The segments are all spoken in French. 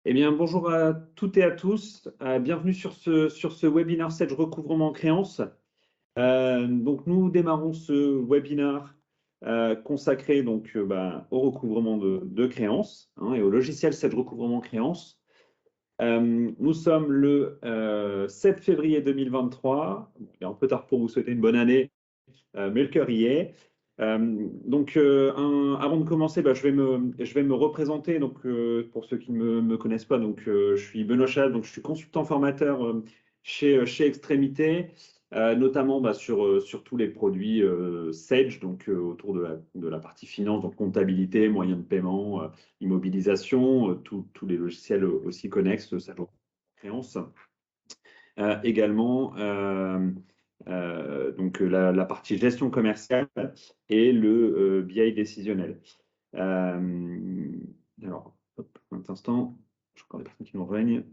Eh bien, bonjour à toutes et à tous. Bienvenue sur ce webinaire Sedge recouvrement en créances. Donc, nous démarrons ce webinaire consacré au recouvrement de créances et au logiciel Sedge recouvrement créances. Nous sommes le 7 février 2023. Il est un peu tard pour vous souhaiter une bonne année, mais le cœur y est. Avant de commencer, je vais me représenter. Pour ceux qui ne me connaissent pas, je suis Benoît Chal, donc je suis consultant formateur chez Extrémité, notamment sur tous les produits Sage, autour de la partie finance, donc comptabilité, moyens de paiement, immobilisation, tous les logiciels aussi connexes, ça créance. Également, la partie gestion commerciale et le BI décisionnel. Alors, hop, un instant, je crois des personnes qui nous rejoignent.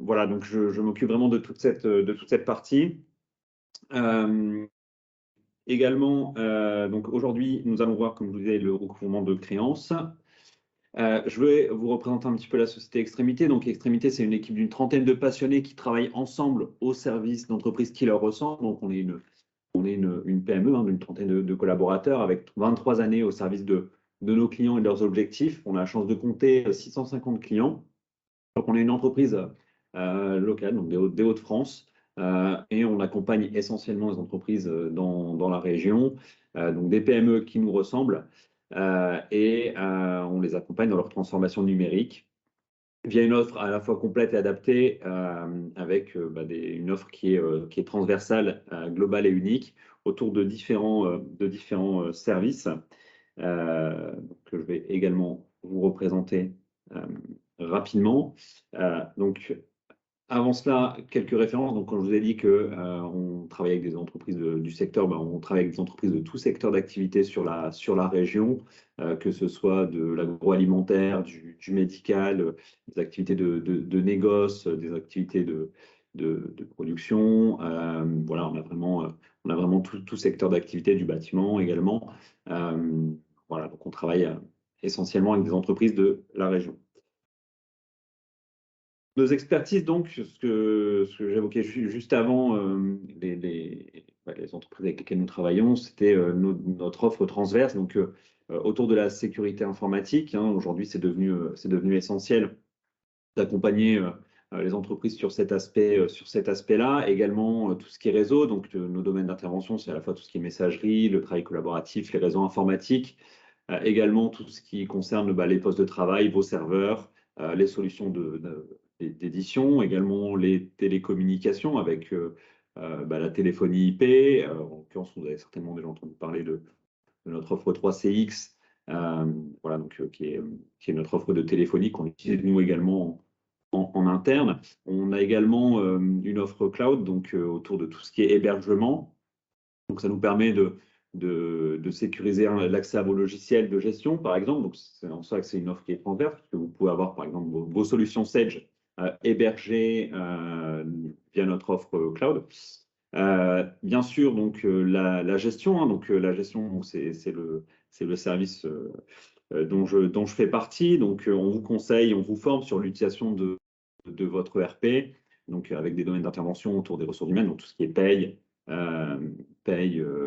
Voilà, je m'occupe vraiment de toute cette partie. Également, aujourd'hui, nous allons voir, comme je vous disais, le recouvrement de créances. Je vais vous représenter un petit peu la société Extrémité. Donc, Extrémité, c'est une équipe d'une trentaine de passionnés qui travaillent ensemble au service d'entreprises qui leur ressemblent. Donc, on est une PME d'une trentaine de collaborateurs avec 23 années au service de nos clients et de leurs objectifs. On a la chance de compter 650 clients. Donc, on est une entreprise locale, donc des Hauts-de-France, et on accompagne essentiellement les entreprises dans la région, donc des PME qui nous ressemblent, on les accompagne dans leur transformation numérique via une offre à la fois complète et adaptée, avec une offre qui est transversale, globale et unique autour de différents services que je vais également vous représenter rapidement. Avant cela, quelques références. Donc, quand je vous ai dit qu'on travaille avec des entreprises du secteur, on travaille avec des entreprises de tout secteur d'activité sur la région, que ce soit de l'agroalimentaire, du médical, des activités de négoce, des activités de production. Voilà, on a vraiment tout secteur d'activité, du bâtiment également. Voilà, donc on travaille essentiellement avec des entreprises de la région. Nos expertises, donc, ce que j'évoquais juste avant, les entreprises avec lesquelles nous travaillons, c'était notre offre transverse, autour de la sécurité informatique. Aujourd'hui, c'est devenu essentiel d'accompagner les entreprises sur cet aspect-là. Également, tout ce qui est réseau. Donc, nos domaines d'intervention, c'est à la fois tout ce qui est messagerie, le travail collaboratif, les réseaux informatiques. Également, tout ce qui concerne les postes de travail, vos serveurs, les solutions d'édition, également les télécommunications avec la téléphonie IP. En l'occurrence, vous avez certainement déjà entendu parler de notre offre 3CX, voilà, qui est notre offre de téléphonie qu'on utilise nous également en interne. On a également une offre cloud, autour de tout ce qui est hébergement. Donc, ça nous permet de sécuriser l'accès à vos logiciels de gestion, par exemple. Donc, c'est en ça que c'est une offre qui est transverse, puisque vous pouvez avoir, par exemple, vos solutions Sage hébergées via notre offre cloud. Bien sûr, la gestion, la gestion, c'est le service dont je fais partie. Donc, on vous conseille, on vous forme sur l'utilisation de votre ERP, avec des domaines d'intervention autour des ressources humaines, donc tout ce qui est paye,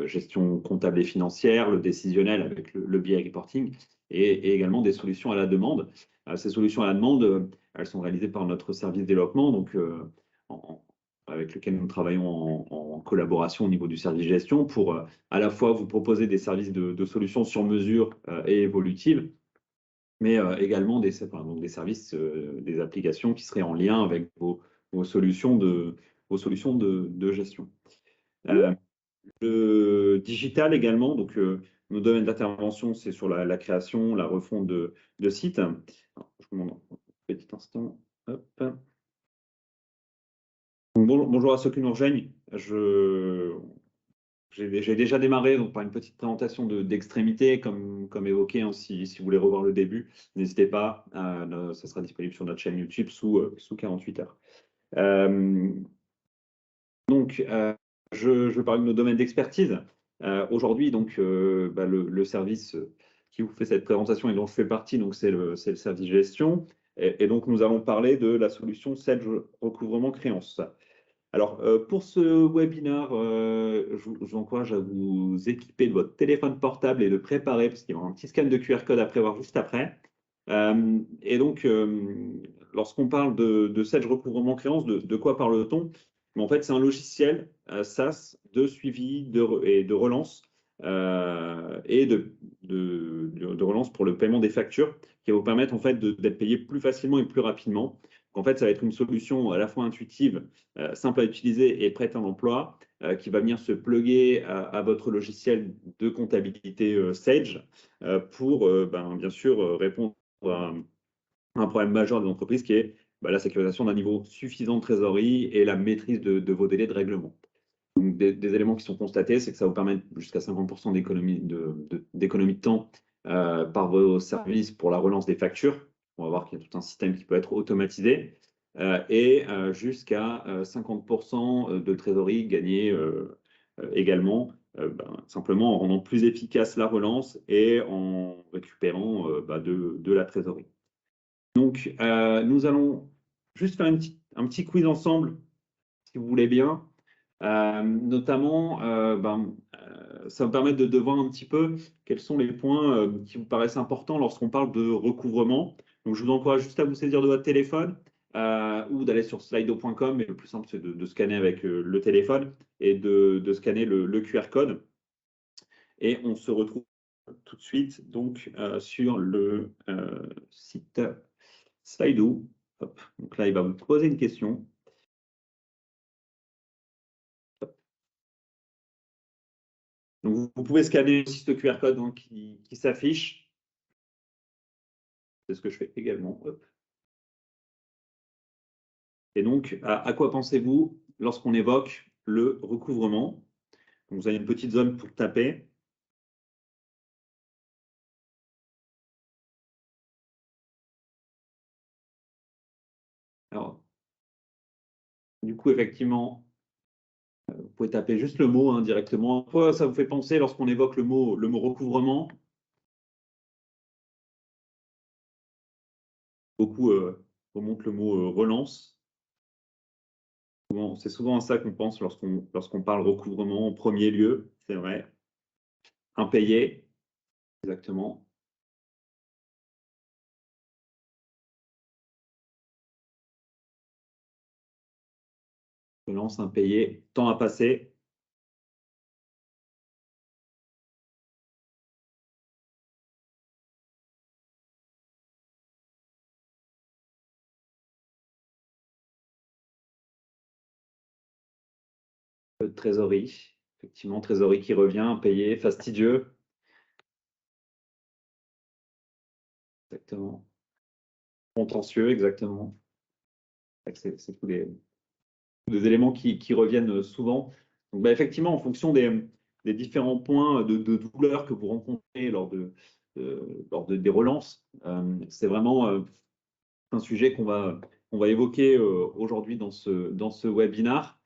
gestion comptable et financière, le décisionnel avec le BI reporting, et également des solutions à la demande. Ces solutions à la demande, elles sont réalisées par notre service développement, avec lequel nous travaillons en collaboration au niveau du service gestion pour à la fois vous proposer des services de solutions sur mesure et évolutives, mais également des services, des applications qui seraient en lien avec vos solutions de gestion. Le digital également, nos domaines d'intervention, c'est sur la création, la refonte de sites. Alors, je vous demande un petit instant. Hop. Bonjour à ceux qui nous rejoignent. J'ai déjà démarré par une petite présentation d'Extrémité, comme évoqué. Si vous voulez revoir le début, n'hésitez pas. Ça sera disponible sur notre chaîne YouTube sous 48 heures. Je parle de nos domaines d'expertise. Aujourd'hui, le service qui vous fait cette présentation et dont je fais partie, donc c'est le service gestion. Et donc, nous allons parler de la solution Sedge Recouvrement Créance. Alors, pour ce webinaire, je vous encourage à vous équiper de votre téléphone portable et de préparer, parce qu'il y aura un petit scan de QR code à prévoir juste après. Et donc, lorsqu'on parle de Sedge Recouvrement Créance, de quoi parle-t-on? En fait, c'est un logiciel SaaS de suivi et de relance et de relance pour le paiement des factures qui va vous permettre en fait d'être payé plus facilement et plus rapidement. En fait, ça va être une solution à la fois intuitive, simple à utiliser et prête à l'emploi, qui va venir se plugger à votre logiciel de comptabilité Sage pour bien sûr répondre à un problème majeur des entreprises qui est la sécurisation d'un niveau suffisant de trésorerie et la maîtrise de vos délais de règlement. Donc, des éléments qui sont constatés, c'est que ça vous permet jusqu'à 50% d'économie de temps par vos services pour la relance des factures. On va voir qu'il y a tout un système qui peut être automatisé et jusqu'à 50% de trésorerie gagnée également, simplement en rendant plus efficace la relance et en récupérant de la trésorerie. Donc, nous allons juste faire un petit quiz ensemble, si vous voulez bien. Notamment, ça va me permettre de voir un petit peu quels sont les points qui vous paraissent importants lorsqu'on parle de recouvrement. Donc, je vous encourage juste à vous saisir de votre téléphone ou d'aller sur slido.com. Mais le plus simple, c'est de scanner avec le téléphone et de scanner le QR code. Et on se retrouve tout de suite donc, sur le site Slido. Hop. Donc là, il va vous poser une question. Donc, vous pouvez scanner aussi ce QR code donc, qui s'affiche. C'est ce que je fais également. Hop. Et donc, à quoi pensez-vous lorsqu'on évoque le recouvrement? Donc, vous avez une petite zone pour taper. Alors, du coup, effectivement, vous pouvez taper juste le mot directement. À quoi ça vous fait penser lorsqu'on évoque le mot recouvrement? Beaucoup remontent le mot relance. C'est souvent à ça qu'on pense lorsqu'on parle recouvrement en premier lieu, c'est vrai. Impayé, exactement. Relance, impayé, temps à passer. De trésorerie, effectivement, trésorerie qui revient, impayé, fastidieux. Exactement. Contentieux, exactement. C'est tous des éléments qui reviennent souvent. Donc, effectivement, en fonction des différents points de douleur que vous rencontrez lors des relances, c'est vraiment un sujet qu'on va évoquer aujourd'hui dans ce webinaire.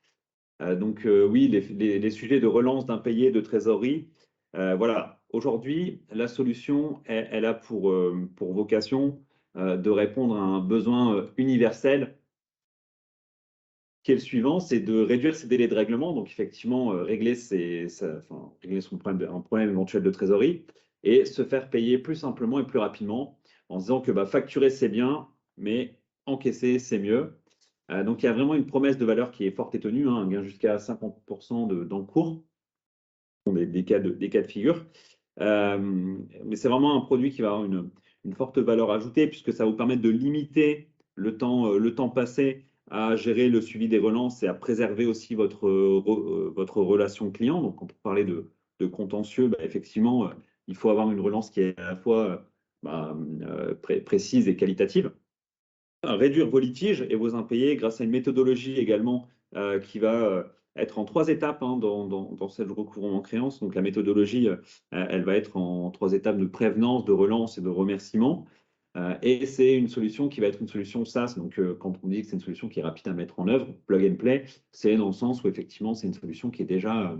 Donc, oui, les sujets de relance d'impayés, de trésorerie. Voilà, aujourd'hui, la solution, elle a pour vocation de répondre à un besoin universel qui est le suivant, c'est de réduire ses délais de règlement, donc effectivement régler son problème, un problème éventuel de trésorerie et se faire payer plus simplement et plus rapidement en se disant que facturer c'est bien, mais encaisser c'est mieux. Donc il y a vraiment une promesse de valeur qui est forte et tenue, un gain jusqu'à 50% d'encours, des cas de figure. Mais c'est vraiment un produit qui va avoir une forte valeur ajoutée puisque ça va vous permettre de limiter le temps passé à gérer le suivi des relances et à préserver aussi votre relation client. Donc, quand on parlait de contentieux, effectivement, il faut avoir une relance qui est à la fois précise et qualitative. Réduire vos litiges et vos impayés grâce à une méthodologie également qui va être en 3 étapes dans cette recouvrement créance. Donc, la méthodologie, elle va être en 3 étapes de prévenance, de relance et de remerciement. Et c'est une solution qui va être une solution SaaS. Donc, quand on dit que c'est une solution qui est rapide à mettre en œuvre, plug and play, c'est dans le sens où effectivement, c'est une solution qui est déjà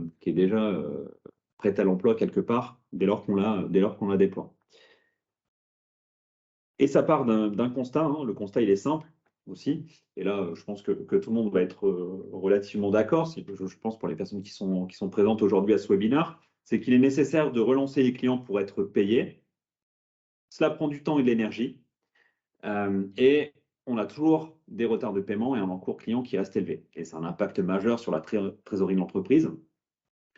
prête à l'emploi quelque part dès lors qu'on la déploie. Et ça part d'un constat, hein. Le constat, il est simple aussi. Et là, je pense que tout le monde va être relativement d'accord. Je pense pour les personnes qui sont présentes aujourd'hui à ce webinaire, c'est qu'il est nécessaire de relancer les clients pour être payés. Cela prend du temps et de l'énergie. Et on a toujours des retards de paiement et un encours client qui reste élevé. Et c'est un impact majeur sur la trésorerie de l'entreprise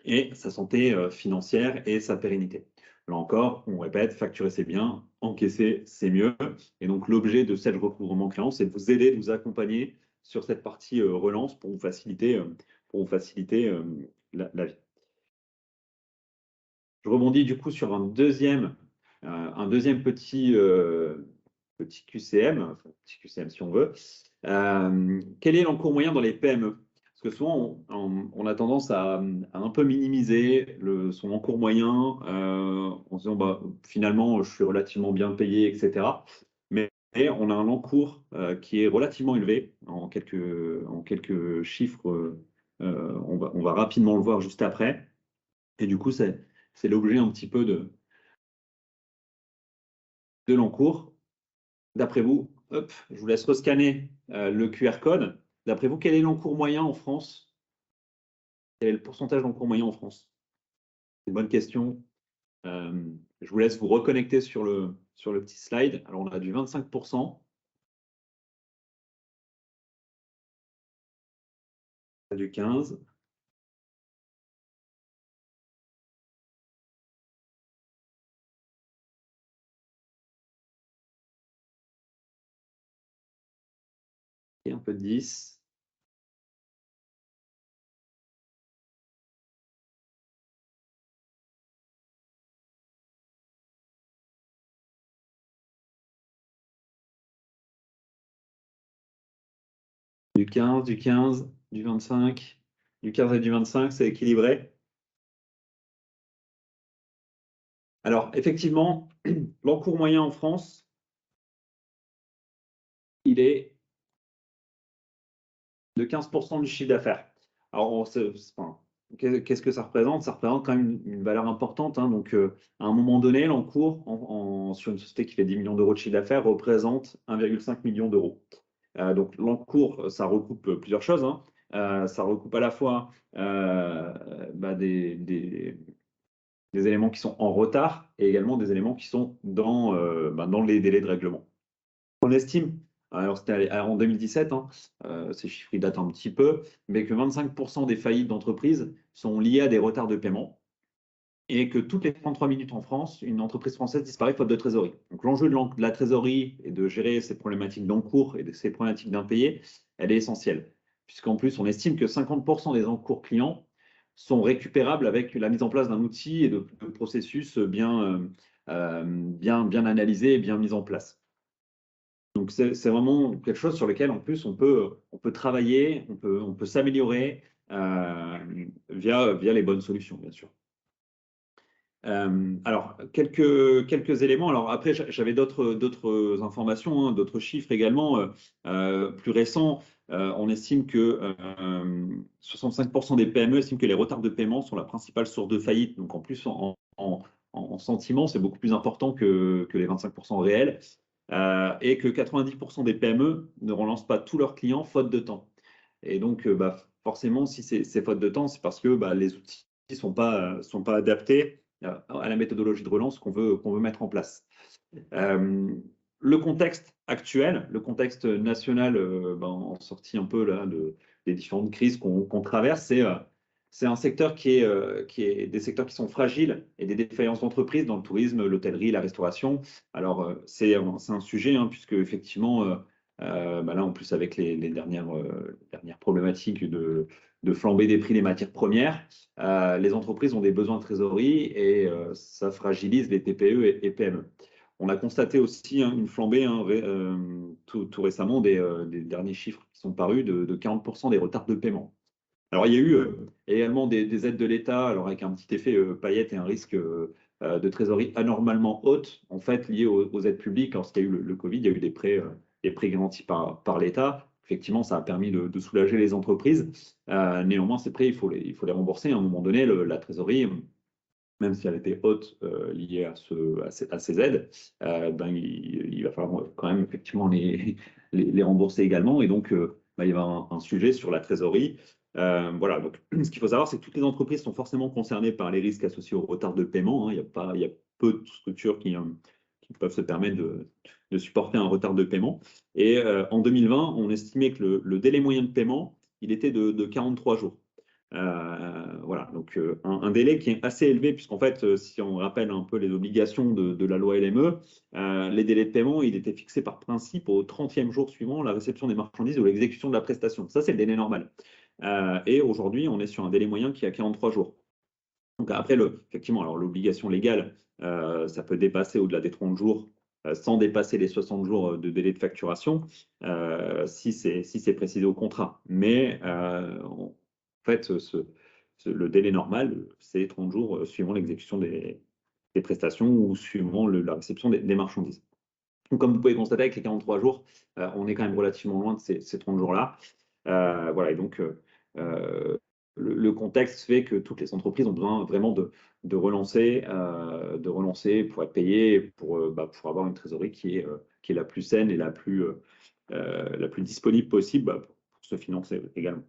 et sa santé financière et sa pérennité. Là encore, on répète, facturer c'est bien, encaisser c'est mieux. Et donc l'objet de cette recouvrement client, c'est de vous aider, de vous accompagner sur cette partie relance pour vous faciliter, la vie. Je rebondis du coup sur un deuxième petit QCM, enfin, petit QCM si on veut. Quel est l'encours moyen dans les PME? Parce que souvent, on a tendance à un peu minimiser son encours moyen en se disant bah, finalement, je suis relativement bien payé, etc. Mais on a un encours qui est relativement élevé en quelques chiffres. On va rapidement le voir juste après. Et du coup, c'est l'objet un petit peu de l'encours. D'après vous, hop, je vous laisse rescanner le QR code. D'après vous, quel est l'encours moyen en France? Quel est le pourcentage d'encours moyen en France? C'est une bonne question. Je vous laisse vous reconnecter sur le petit slide. Alors, on a du 25%, du 15%, et un peu de 10%. Du 15, du 15, du 25, du 15 et du 25, c'est équilibré. Alors, effectivement, l'encours moyen en France, il est de 15% du chiffre d'affaires. Alors, enfin, qu'est-ce que ça représente? Ça représente quand même une valeur importante, hein. Donc, à un moment donné, l'encours sur une société qui fait 10 millions d'euros de chiffre d'affaires représente 1,5 million d'euros. Donc, l'encours, ça recoupe plusieurs choses, hein. Ça recoupe à la fois bah, des éléments qui sont en retard et également des éléments qui sont dans les délais de règlement. On estime, alors c'était en 2017, hein, ces chiffres ils datent un petit peu, mais que 25% des faillites d'entreprises sont liées à des retards de paiement et que toutes les 33 minutes en France, une entreprise française disparaît faute de trésorerie. Donc l'enjeu de la trésorerie et de gérer ces problématiques d'encours et de ces problématiques d'impayés, elle est essentielle. Puisqu'en plus, on estime que 50% des encours clients sont récupérables avec la mise en place d'un outil et de processus bien analysés et bien mis en place. Donc, c'est vraiment quelque chose sur lequel, en plus, on peut travailler, on peut s'améliorer via les bonnes solutions, bien sûr. Alors, quelques éléments. Alors, après, j'avais d'autres informations, hein, d'autres chiffres également plus récents. On estime que 65% des PME estiment que les retards de paiement sont la principale source de faillite. Donc, en plus, en sentiment, c'est beaucoup plus important que les 25% réels. Et que 90% des PME ne relancent pas tous leurs clients faute de temps. Et donc, bah, forcément, si c'est faute de temps, c'est parce que bah, les outils ne sont pas adaptés à la méthodologie de relance qu'on veut mettre en place. Le contexte actuel, le contexte national, en sortie un peu là, des différentes crises qu'on traverse, c'est un secteur qui est des secteurs qui sont fragiles et des défaillances d'entreprises dans le tourisme, l'hôtellerie, la restauration. Alors, c'est un sujet, hein, puisque effectivement, bah là, en plus, avec les dernières problématiques de flambée des prix des matières premières, les entreprises ont des besoins de trésorerie et ça fragilise les TPE et PME. On a constaté aussi une flambée tout récemment des derniers chiffres qui sont parus de 40% des retards de paiement. Alors, il y a eu également des aides de l'État, alors avec un petit effet paillette et un risque de trésorerie anormalement haute, en fait, lié aux aides publiques. Lorsqu'il y a eu le Covid, il y a eu des prêts garantis par l'État. Effectivement, ça a permis de soulager les entreprises. Néanmoins, ces prêts, il faut les rembourser. À un moment donné, la trésorerie, même si elle était haute liée à ces aides, il va falloir quand même effectivement les rembourser également. Et donc, il y avoir un sujet sur la trésorerie. Voilà, donc ce qu'il faut savoir, c'est que toutes les entreprises sont forcément concernées par les risques associés au retard de paiement, hein. Il y a peu de structures qui peuvent se permettre de supporter un retard de paiement. Et en 2020, on estimait que le délai moyen de paiement, il était de 43 jours. Voilà, donc un délai qui est assez élevé, puisqu'en fait, si on rappelle un peu les obligations de la loi LME, les délais de paiement, il était fixé par principe au 30e jour suivant la réception des marchandises ou l'exécution de la prestation. Ça, c'est le délai normal. Et aujourd'hui, on est sur un délai moyen qui est à 43 jours. Donc après, effectivement, alors l'obligation légale, ça peut dépasser au-delà des 30 jours, sans dépasser les 60 jours de délai de facturation, si c'est précisé au contrat. Mais en fait, le délai normal, c'est 30 jours suivant l'exécution des prestations ou suivant la réception des marchandises. Donc, comme vous pouvez constater, avec les 43 jours, on est quand même relativement loin de ces 30 jours-là. Voilà, et donc, le contexte fait que toutes les entreprises ont besoin vraiment de relancer pour être payées, pour avoir une trésorerie qui est la plus saine et la plus disponible possible pour se financer également.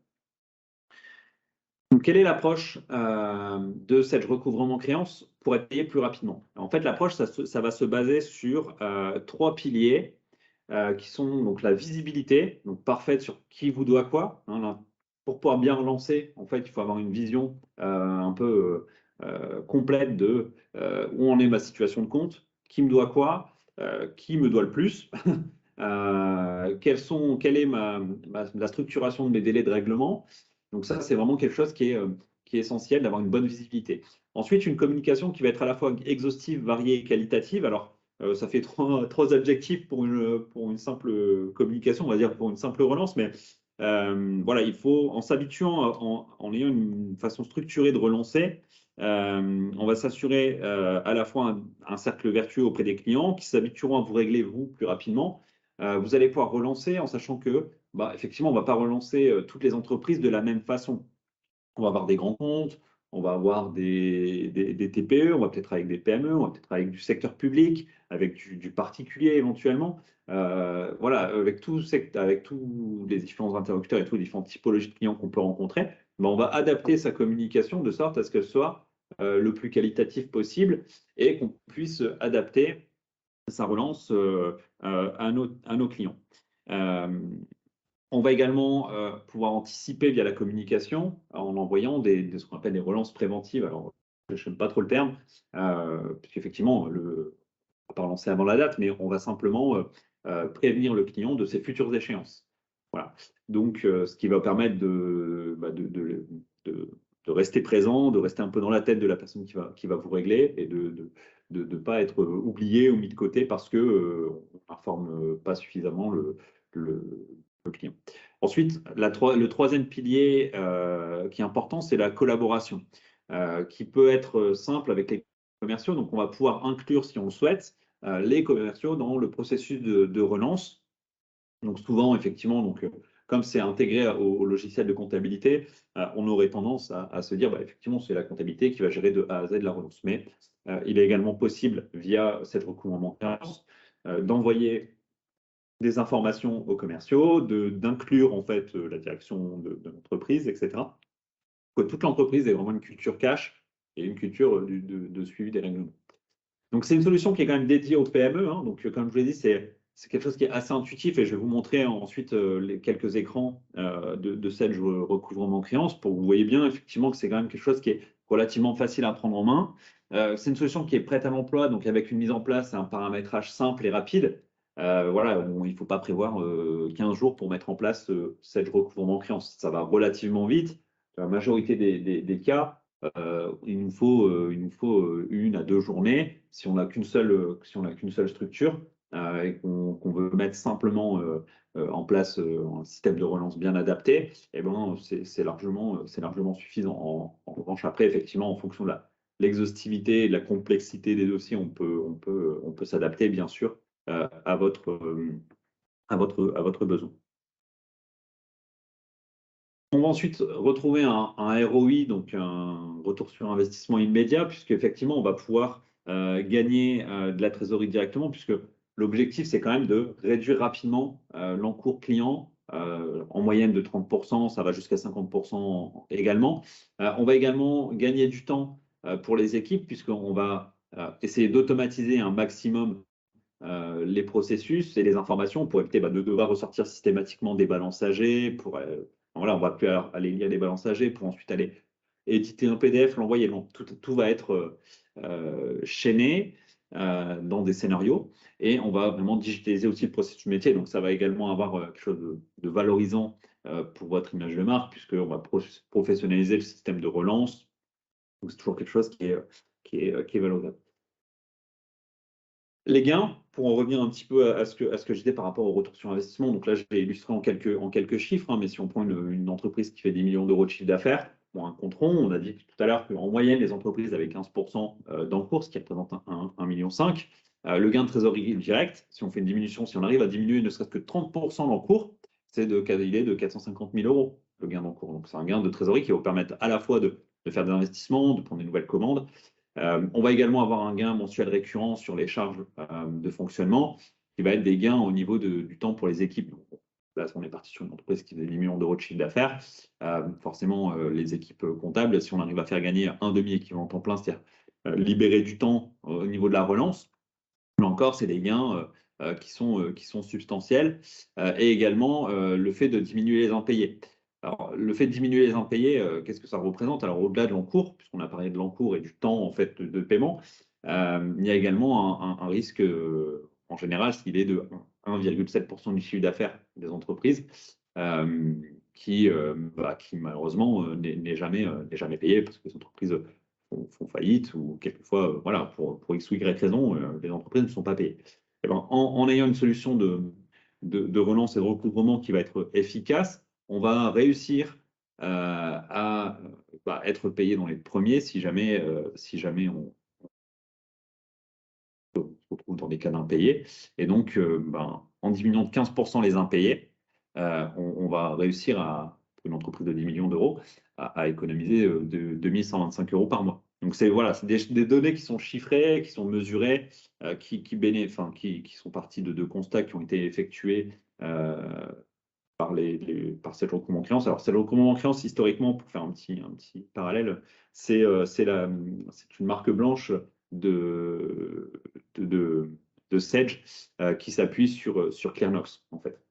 Donc, quelle est l'approche de cette recouvrement créance pour être payé plus rapidement? En fait, l'approche, ça va se baser sur 3 piliers qui sont donc la visibilité, donc parfaite sur qui vous doit quoi, hein. Pour pouvoir bien relancer, en fait, il faut avoir une vision un peu complète de où en est ma situation de compte, qui me doit quoi, qui me doit le plus, quelle est la structuration de mes délais de règlement. Donc ça, c'est vraiment quelque chose qui est essentiel d'avoir une bonne visibilité. Ensuite, une communication qui va être à la fois exhaustive, variée et qualitative. Alors, ça fait trois adjectifs pour une simple communication, on va dire pour une simple relance, mais voilà, il faut, en s'habituant, en ayant une façon structurée de relancer, on va s'assurer à la fois un cercle vertueux auprès des clients qui s'habitueront à vous régler, vous, plus rapidement. Vous allez pouvoir relancer en sachant que, effectivement, on ne va pas relancer toutes les entreprises de la même façon. On va avoir des grands comptes, on va avoir des TPE, on va peut-être avec des PME, on va peut-être avec du secteur public, avec du particulier éventuellement. Voilà, avec tous les différents interlocuteurs et toutes les différentes typologies de clients qu'on peut rencontrer, on va adapter sa communication de sorte à ce qu'elle soit le plus qualitatif possible et qu'on puisse adapter sa relance à nos clients. On va également pouvoir anticiper via la communication en envoyant ce qu'on appelle des relances préventives. Alors, je n'aime pas trop le terme, puisqu'effectivement, on ne va pas relancer avant la date, mais on va simplement prévenir le client de ses futures échéances. Voilà. Donc, ce qui va permettre de rester présent, de rester un peu dans la tête de la personne qui va vous régler et de ne pas être oublié ou mis de côté parce qu'on n'informe pas suffisamment le client. Ensuite, le troisième pilier qui est important, c'est la collaboration, qui peut être simple avec les commerciaux. Donc, on va pouvoir inclure, si on le souhaite, les commerciaux dans le processus de relance. Donc, souvent, effectivement, comme c'est intégré au logiciel de comptabilité, on aurait tendance à se dire, effectivement, c'est la comptabilité qui va gérer de A à Z la relance. Mais il est également possible, via cette recouvrement d'envoyer des informations aux commerciaux, d'inclure en fait la direction de l'entreprise, etc. Que toute l'entreprise ait vraiment une culture cash et une culture de suivi des règlements. Donc c'est une solution qui est quand même dédiée aux PME, hein. Donc comme je vous l'ai dit, c'est quelque chose qui est assez intuitif et je vais vous montrer ensuite les quelques écrans de cette recouvrement créance pour que vous voyez bien effectivement que c'est quand même quelque chose qui est relativement facile à prendre en main. C'est une solution qui est prête à l'emploi, donc avec une mise en place et un paramétrage simple et rapide. Voilà, il ne faut pas prévoir 15 jours pour mettre en place cette recouvrement créance. Ça va relativement vite. Dans la majorité des cas, il nous faut 1 à 2 journées si on n'a qu'une seule structure et qu'on veut mettre simplement en place un système de relance bien adapté. Et ben c'est largement suffisant. En revanche, après, effectivement, en fonction de l'exhaustivité et de la complexité des dossiers, on peut s'adapter, bien sûr, à votre besoin. On va ensuite retrouver un ROI, donc un retour sur investissement immédiat, puisque effectivement, on va pouvoir gagner de la trésorerie directement, puisque l'objectif, c'est quand même de réduire rapidement l'encours client, en moyenne de 30%, ça va jusqu'à 50% également. On va également gagner du temps pour les équipes, puisqu'on va essayer d'automatiser un maximum les processus et les informations pour éviter de devoir ressortir systématiquement des balances AG. Voilà, on va plus aller lire les balances AG pour ensuite aller éditer un PDF, l'envoyer. Tout va être chaîné dans des scénarios et on va vraiment digitaliser aussi le processus métier. Donc, ça va également avoir quelque chose de valorisant pour votre image de marque puisqu'on va professionnaliser le système de relance. Donc, c'est toujours quelque chose qui est valorisable. Les gains, pour en revenir un petit peu à ce que je disais par rapport au retour sur investissement, donc là, je vais illustrer en quelques chiffres, hein, mais si on prend une entreprise qui fait 10 millions d'euros de chiffre d'affaires, pour un compte rond, on a dit tout à l'heure qu'en moyenne, les entreprises avaient 15% d'encours, ce qui représente 1,5 million. Le gain de trésorerie direct, si on fait une diminution, si on arrive à diminuer ne serait-ce que 30% l'encours, il est de 450 000 euros, le gain d'encours. Donc, c'est un gain de trésorerie qui va vous permettre à la fois de faire des investissements, de prendre des nouvelles commandes. On va également avoir un gain mensuel récurrent sur les charges de fonctionnement, qui va être des gains au niveau du temps pour les équipes. Donc, là, on est parti sur une entreprise qui fait 10 millions d'euros de chiffre d'affaires. Forcément, les équipes comptables, si on arrive à faire gagner un demi-équivalent temps plein, c'est-à-dire libérer du temps au niveau de la relance, là encore, c'est des gains qui sont substantiels. Et également, le fait de diminuer les impayés. Alors, le fait de diminuer les impayés, qu'est-ce que ça représente? Alors, au-delà de l'encours, puisqu'on a parlé de l'encours et du temps en fait, de paiement, il y a également un risque, en général, s'il est de 1,7% du chiffre d'affaires des entreprises, qui malheureusement n'est jamais payé parce que les entreprises font faillite ou quelquefois, voilà, pour X ou Y raison, les entreprises ne sont pas payées. Eh ben, en ayant une solution de relance et de recouvrement qui va être efficace, on va réussir à être payé dans les premiers si jamais on se retrouve dans des cas d'impayés. Et donc, en diminuant de 15% les impayés, on va réussir pour une entreprise de 10 millions d'euros, à économiser de 2 125 euros par mois. Donc, c'est des données qui sont chiffrées, qui sont mesurées, qui sont parties de constats qui ont été effectués par cette recouvrement créance. Alors, cette recouvrement créance, historiquement, pour faire un petit parallèle, c'est une marque blanche de Sage qui s'appuie sur ClearNox, en fait.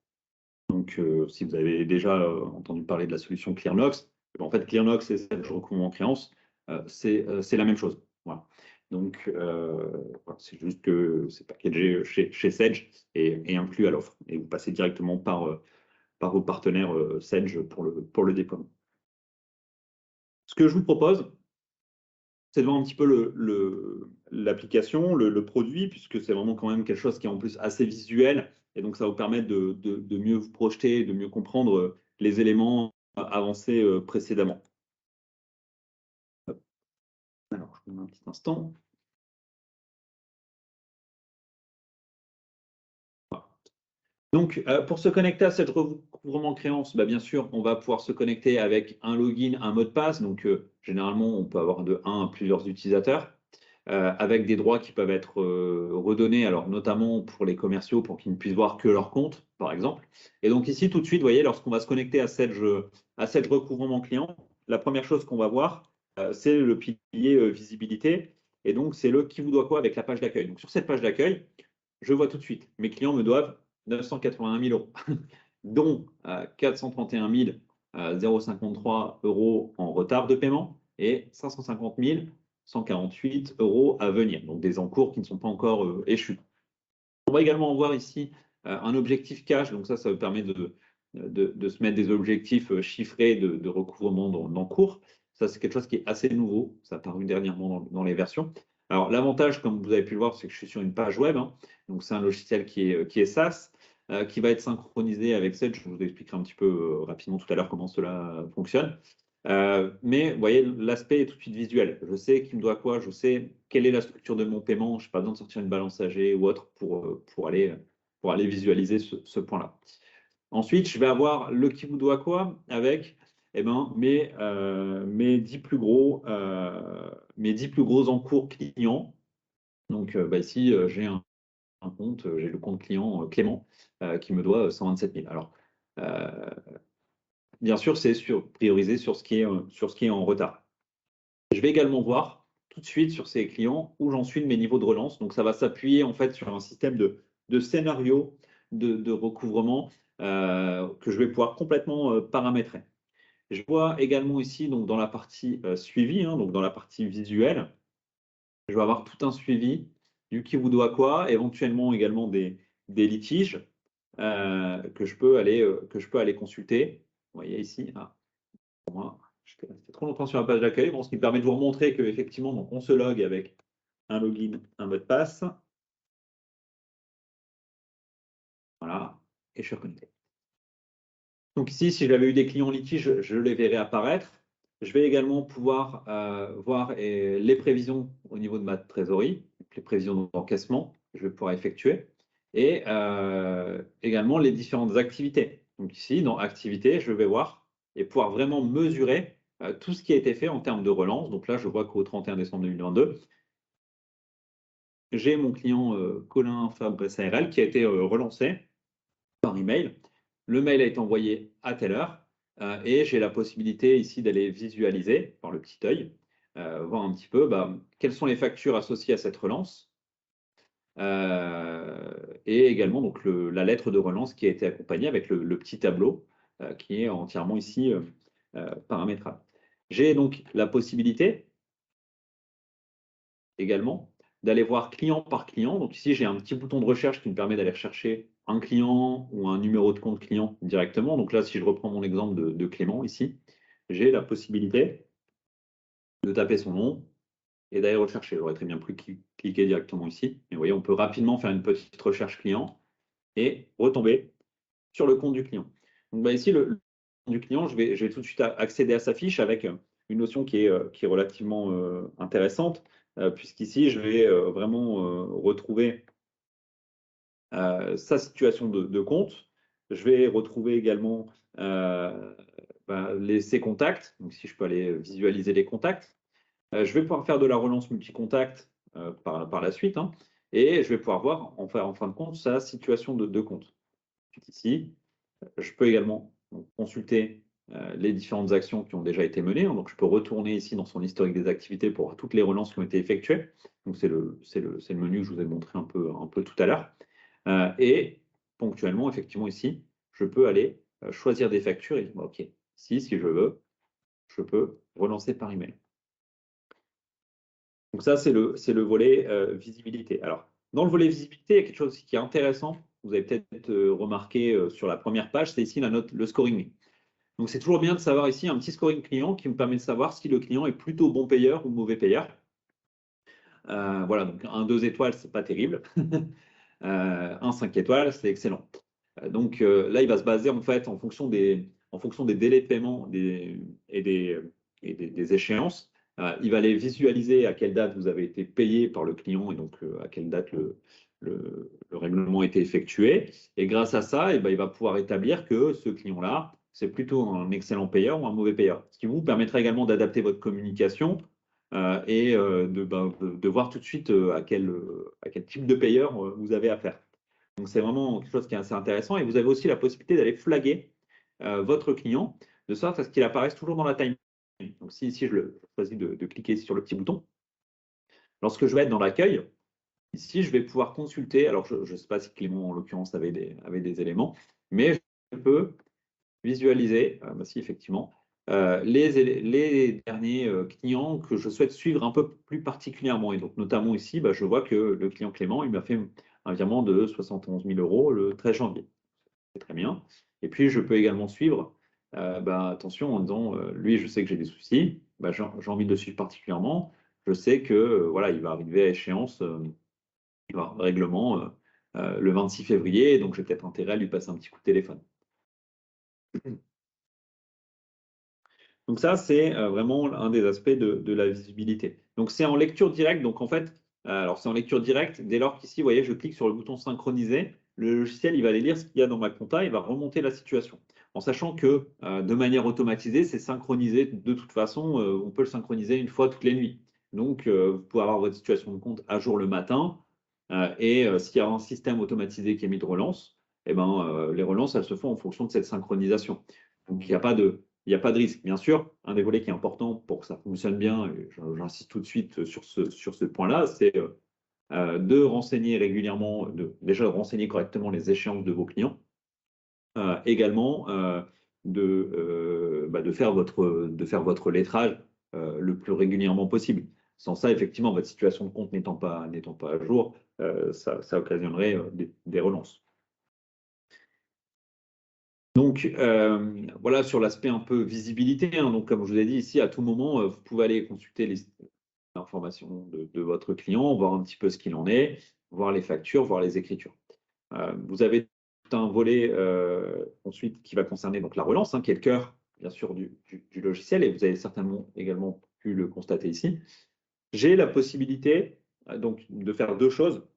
Donc, si vous avez déjà entendu parler de la solution ClearNox, en fait, ClearNox et Sage recouvrement créance, c'est la même chose. Voilà. Donc, voilà, c'est juste que c'est packagé chez Sage et inclus à l'offre. Et vous passez directement par vos partenaires Sage pour le déploiement. Ce que je vous propose, c'est de voir un petit peu l'application, le produit, puisque c'est vraiment quand même quelque chose qui est en plus assez visuel, et donc ça va vous permettre de mieux vous projeter, de mieux comprendre les éléments avancés précédemment. Alors, je vous mets un petit instant. Donc, pour se connecter à cette recouvrement créance, bien sûr, on va pouvoir se connecter avec un login, un mot de passe. Donc, généralement, on peut avoir de 1 à plusieurs utilisateurs, avec des droits qui peuvent être redonnés, alors notamment pour les commerciaux, pour qu'ils ne puissent voir que leur compte, par exemple. Et donc ici, tout de suite, vous voyez, lorsqu'on va se connecter à cette recouvrement client, la première chose qu'on va voir, c'est le pilier visibilité. Et donc, c'est le qui vous doit quoi avec la page d'accueil. Donc, sur cette page d'accueil, je vois tout de suite, mes clients me doivent 981 000 euros, dont 431 053 euros en retard de paiement et 550 148 euros à venir, donc des encours qui ne sont pas encore échus. On va également voir ici un objectif cash, donc ça vous permet de se mettre des objectifs chiffrés de recouvrement d'encours. Ça, c'est quelque chose qui est assez nouveau, ça a paru dernièrement dans les versions. Alors, l'avantage, comme vous avez pu le voir, c'est que je suis sur une page web, hein. Donc c'est un logiciel qui est SaaS, qui va être synchronisé avec Sage. Je vous expliquerai un petit peu rapidement tout à l'heure comment cela fonctionne. Mais vous voyez, l'aspect est tout de suite visuel. Je sais qui me doit quoi, je sais quelle est la structure de mon paiement. Je n'ai pas besoin de sortir une balance AG ou autre pour aller visualiser ce point-là. Ensuite, je vais avoir le qui vous doit quoi avec eh ben, mes 10 plus gros encours clients. Donc ici, j'ai un compte, j'ai le compte client Clément qui me doit 127 000. Alors, bien sûr, c'est priorisé sur ce qui est en retard. Je vais également voir tout de suite sur ces clients où j'en suis de mes niveaux de relance. Donc, ça va s'appuyer en fait sur un système de scénario de recouvrement que je vais pouvoir complètement paramétrer. Je vois également ici, donc dans la partie suivi, hein, donc dans la partie visuelle, je vais avoir tout un suivi du qui vous doit quoi, éventuellement également des litiges que je peux aller consulter. Vous voyez ici, pour moi, j'étais resté trop longtemps sur la page d'accueil, bon, ce qui me permet de vous remontrer qu'effectivement, on se log avec un login, un mot de passe. Voilà, et je suis reconnecté. Donc ici, si j'avais eu des clients litiges, je les verrai apparaître. Je vais également pouvoir voir les prévisions au niveau de ma trésorerie, les prévisions d'encaissement que je vais pouvoir effectuer, et également les différentes activités. Donc ici, dans activités, je vais voir et pouvoir vraiment mesurer tout ce qui a été fait en termes de relance. Donc là, je vois qu'au 31 décembre 2022, j'ai mon client Colin Fabre SARL qui a été relancé par email. Le mail a été envoyé à telle heure et j'ai la possibilité ici d'aller visualiser par le petit œil, voir un petit peu quelles sont les factures associées à cette relance et également donc la lettre de relance qui a été accompagnée avec le petit tableau qui est entièrement ici paramétrable. J'ai donc la possibilité également d'aller voir client par client. Donc ici, j'ai un petit bouton de recherche qui me permet d'aller rechercher un client ou un numéro de compte client directement. Donc là, si je reprends mon exemple de Clément ici, j'ai la possibilité de taper son nom et d'aller rechercher. J'aurais très bien pu cliquer directement ici. Mais vous voyez, on peut rapidement faire une petite recherche client et retomber sur le compte du client. Donc ici, le compte du client, je vais tout de suite accéder à sa fiche avec une notion qui est relativement intéressante, puisqu'ici, je vais vraiment retrouver sa situation de compte. Je vais retrouver également ses contacts. Donc, si je peux aller visualiser les contacts. Je vais pouvoir faire de la relance multi-contact par la suite. Hein, et je vais pouvoir voir, en fin de compte, sa situation de compte. Ici, je peux également consulter les différentes actions qui ont déjà été menées. Donc, je peux retourner ici dans son historique des activités pour voir toutes les relances qui ont été effectuées. Donc, c'est le menu que je vous ai montré un peu tout à l'heure. Et ponctuellement, effectivement, ici, je peux aller choisir des factures et dire, OK, si je veux, je peux relancer par email. Donc ça, c'est le volet visibilité. Alors, dans le volet visibilité, il y a quelque chose qui est intéressant. Vous avez peut-être remarqué sur la première page, c'est ici la note, le scoring. Donc, c'est toujours bien de savoir ici un petit scoring client qui me permet de savoir si le client est plutôt bon payeur ou mauvais payeur. Voilà, donc un 2 étoiles, c'est pas terrible. Un 5 étoiles, c'est excellent. Donc là, il va se baser en fait en fonction des délais de paiement et des échéances. Il va aller visualiser à quelle date vous avez été payé par le client et donc à quelle date le règlement a été effectué. Et grâce à ça, il va pouvoir établir que ce client-là, c'est plutôt un excellent payeur ou un mauvais payeur. Ce qui vous permettra également d'adapter votre communication et de voir tout de suite à quel type de payeur vous avez affaire. Donc, c'est vraiment quelque chose qui est assez intéressant. Et vous avez aussi la possibilité d'aller flaguer votre client de sorte à ce qu'il apparaisse toujours dans la timeline. Donc, si je choisis de cliquer sur le petit bouton, lorsque je vais être dans l'accueil, ici, je vais pouvoir consulter. Alors, je ne sais pas si Clément, en l'occurrence, avait des éléments, mais je peux visualiser, si effectivement, les derniers clients que je souhaite suivre un peu plus particulièrement. Et donc, notamment ici, je vois que le client Clément, il m'a fait un virement de 71 000 € le 13 janvier. C'est très bien. Et puis, je peux également suivre, attention, en disant, lui, je sais que j'ai des soucis, j'ai envie de le suivre particulièrement. Je sais que voilà, il va arriver à échéance, il va avoir un règlement le 26 février, donc j'ai peut-être intérêt à lui passer un petit coup de téléphone. Donc ça, c'est vraiment un des aspects de la visibilité. Donc c'est en lecture directe. Donc en fait, alors c'est en lecture directe. Dès lors qu'ici, vous voyez, je clique sur le bouton synchroniser, le logiciel, il va aller lire ce qu'il y a dans ma compta, il va remonter la situation. en sachant que de manière automatisée, c'est synchronisé de toute façon, on peut le synchroniser une fois toutes les nuits. Donc, vous pouvez avoir votre situation de compte à jour le matin, et s'il y a un système automatisé qui est mis de relance, eh ben, les relances, elles se font en fonction de cette synchronisation. Donc, il n'y a pas de risque. Bien sûr, un des volets qui est important pour que ça fonctionne bien, et j'insiste tout de suite sur ce point-là, c'est de renseigner régulièrement, déjà de renseigner correctement les échéances de vos clients, également de faire votre lettrage le plus régulièrement possible. Sans ça, effectivement, votre situation de compte n'étant pas à jour, ça occasionnerait des relances. Donc, voilà sur l'aspect un peu visibilité, hein. Donc, comme je vous ai dit ici, à tout moment, vous pouvez aller consulter les informations de votre client, voir un petit peu ce qu'il en est, voir les factures, voir les écritures. Vous avez tout un volet ensuite qui va concerner donc la relance, hein, qui est le cœur, bien sûr, du logiciel, et vous avez certainement également pu le constater ici. J'ai la possibilité donc de faire deux choses.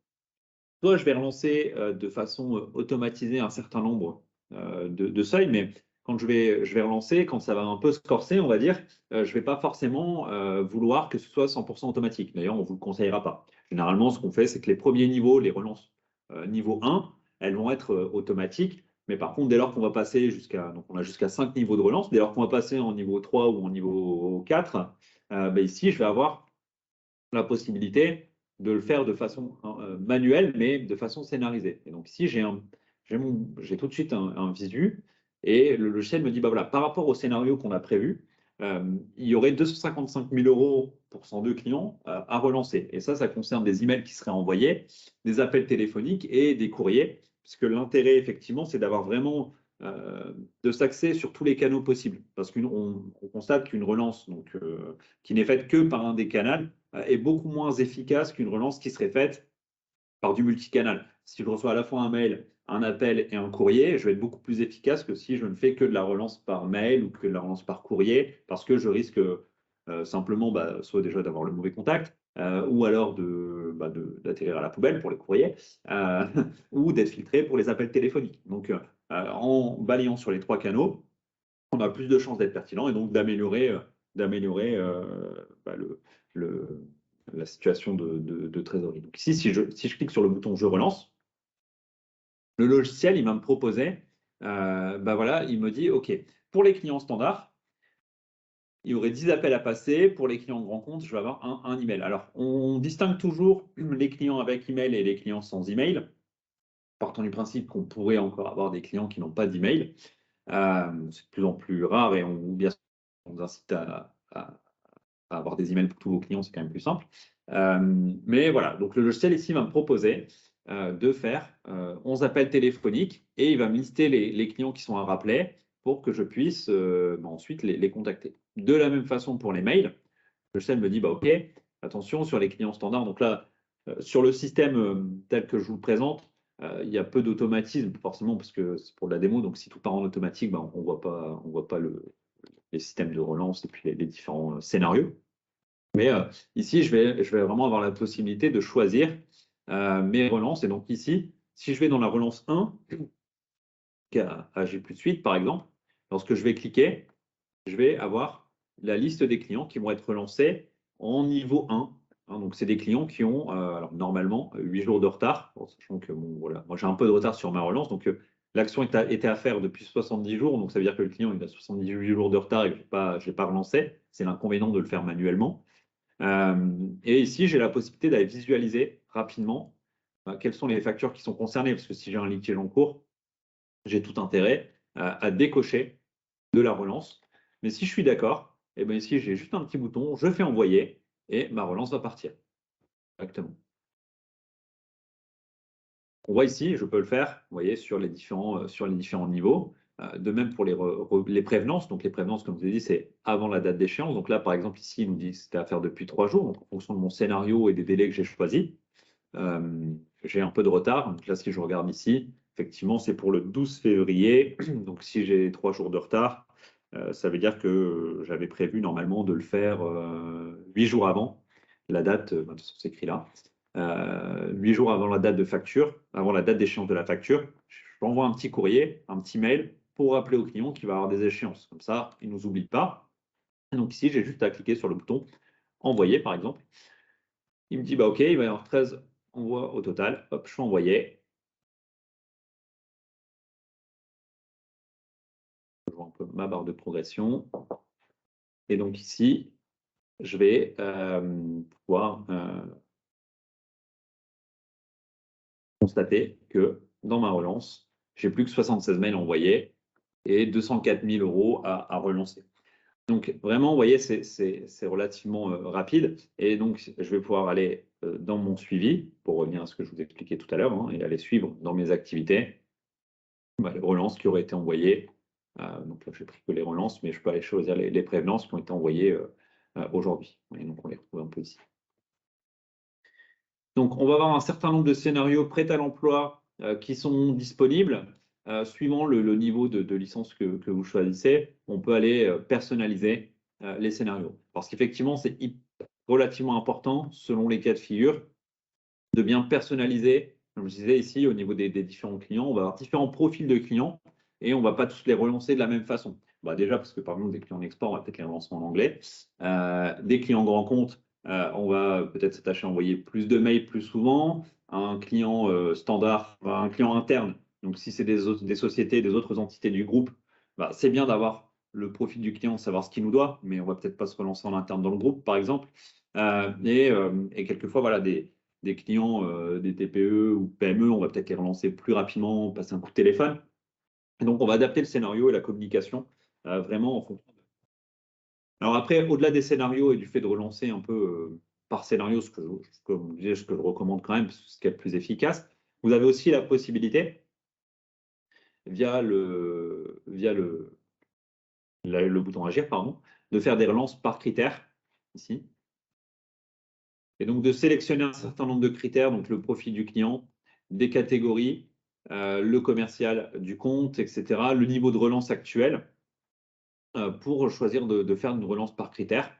Soit je vais relancer de façon automatisée un certain nombre de seuils, mais quand je vais relancer, quand ça va un peu se corser, on va dire, je ne vais pas forcément vouloir que ce soit 100% automatique. D'ailleurs, on ne vous le conseillera pas. Généralement, ce qu'on fait, c'est que les premiers niveaux, les relances niveau 1, elles vont être automatiques. Mais par contre, dès lors qu'on va passer donc on a jusqu'à 5 niveaux de relance, dès lors qu'on va passer en niveau 3 ou en niveau 4, ici, je vais avoir la possibilité de le faire de façon manuelle, mais de façon scénarisée. Et donc ici, j'ai tout de suite un visu, et le logiciel me dit, bah voilà, par rapport au scénario qu'on a prévu, il y aurait 255 000 euros pour 102 clients à relancer. Et ça concerne des emails qui seraient envoyés, des appels téléphoniques et des courriers, puisque l'intérêt, effectivement, c'est d'avoir vraiment de s'axer sur tous les canaux possibles. Parce qu'on constate qu'une relance qui n'est faite que par un des canaux est beaucoup moins efficace qu'une relance qui serait faite par du multicanal. Si je reçois à la fois un mail, un appel et un courrier, je vais être beaucoup plus efficace que si je ne fais que de la relance par mail ou que de la relance par courrier, parce que je risque simplement soit déjà d'avoir le mauvais contact, ou alors d'atterrir à la poubelle pour les courriers, ou d'être filtré pour les appels téléphoniques. Donc, en balayant sur les trois canaux, on a plus de chances d'être pertinent et donc d'améliorer la situation de trésorerie. Donc ici, si je clique sur le bouton Je relance, le logiciel, il va me proposer, voilà, il me dit, OK, pour les clients standards, il y aurait 10 appels à passer. Pour les clients grand compte, je vais avoir un email. Alors, on distingue toujours les clients avec email et les clients sans email, partant du principe qu'on pourrait encore avoir des clients qui n'ont pas d'email. C'est de plus en plus rare, et bien sûr, on vous incite à avoir des emails pour tous vos clients, c'est quand même plus simple. Mais voilà, donc le logiciel ici va me proposer de faire 11 appels téléphoniques, et il va me lister les clients qui sont à rappeler pour que je puisse ensuite les contacter. De la même façon pour les mails, le logiciel me dit, OK, attention sur les clients standards. Donc là, sur le système tel que je vous le présente, il y a peu d'automatisme, forcément, parce que c'est pour de la démo. Donc, si tout part en automatique, on voit pas les systèmes de relance et puis les différents scénarios. Mais ici, je vais vraiment avoir la possibilité de choisir mes relances. Et donc ici, si je vais dans la relance 1, qui a G plus 8 par exemple, lorsque je vais cliquer, je vais avoir la liste des clients qui vont être relancés en niveau 1. Hein, donc, c'est des clients qui ont alors, normalement 8 jours de retard, sachant que voilà, moi j'ai un peu de retard sur ma relance. Donc, l'action était à faire depuis 70 jours. Donc, ça veut dire que le client il a 78 jours de retard et que je ne l'ai pas relancé. C'est l'inconvénient de le faire manuellement. Et ici, j'ai la possibilité d'aller visualiser rapidement quelles sont les factures qui sont concernées. Parce que si j'ai un litige en cours, j'ai tout intérêt à décocher de la relance. Mais si je suis d'accord, et bien ici, j'ai juste un petit bouton, je fais envoyer et ma relance va partir. Exactement. On voit ici, je peux le faire, vous voyez, sur les différents niveaux. De même pour les prévenances. Donc, les prévenances, comme je vous ai dit, c'est avant la date d'échéance. Donc là, par exemple, ici, il nous dit que c'était à faire depuis 3 jours. Donc, en fonction de mon scénario et des délais que j'ai choisis, j'ai un peu de retard. Donc là, si je regarde ici, effectivement, c'est pour le 12 février. Donc, si j'ai 3 jours de retard, ça veut dire que j'avais prévu normalement de le faire 8 jours avant la date, de toute façon, c'est écrit là. 8 jours avant la date de facture, avant la date d'échéance de la facture, je envoie un petit courrier, un petit mail pour rappeler au client qu'il va avoir des échéances. Comme ça, il ne nous oublie pas. Et donc ici, j'ai juste à cliquer sur le bouton envoyer, par exemple. Il me dit, bah, OK, il va y avoir 13 envois au total. Hop, je fais envoyer. Je vois un peu ma barre de progression. Et donc ici, je vais pouvoir constater que dans ma relance, j'ai plus que 76 mails envoyés et 204 000 € à relancer. Donc vraiment, vous voyez, c'est relativement rapide. Et donc, je vais pouvoir aller dans mon suivi, pour revenir à ce que je vous expliquais tout à l'heure, hein, et aller suivre dans mes activités les relances qui auraient été envoyées. Donc là, je n'ai pris que les relances, mais je peux aller choisir les prévenances qui ont été envoyées aujourd'hui. Et donc, on les retrouve un peu ici. Donc, on va avoir un certain nombre de scénarios prêts à l'emploi qui sont disponibles. Suivant le niveau de licence que vous choisissez, on peut aller personnaliser les scénarios. Parce qu'effectivement, c'est relativement important, selon les cas de figure, de bien personnaliser. Comme je disais ici, au niveau des différents clients, on va avoir différents profils de clients et on ne va pas tous les relancer de la même façon. Bah déjà, parce que par exemple, des clients d'export, on va peut-être les relancer en anglais. Des clients grands comptes, on va peut-être s'attacher à envoyer plus de mails plus souvent. Un client standard, un client interne. Donc, si c'est des sociétés, des autres entités du groupe, bah, c'est bien d'avoir le profil du client, savoir ce qu'il nous doit, mais on va peut-être pas se relancer en interne dans le groupe, par exemple. Et quelquefois, voilà, des clients, des TPE ou PME, on va peut-être les relancer plus rapidement, passer un coup de téléphone. Et donc, on va adapter le scénario et la communication vraiment en fonction. Alors après, au-delà des scénarios et du fait de relancer un peu par scénario, comme je disais, ce que je recommande quand même, parce que c'est ce qui est le plus efficace, vous avez aussi la possibilité, via le bouton Agir, pardon, de faire des relances par critère, ici. Et donc de sélectionner un certain nombre de critères, donc le profil du client, des catégories, le commercial du compte, etc., le niveau de relance actuel, pour choisir de faire une relance par critère.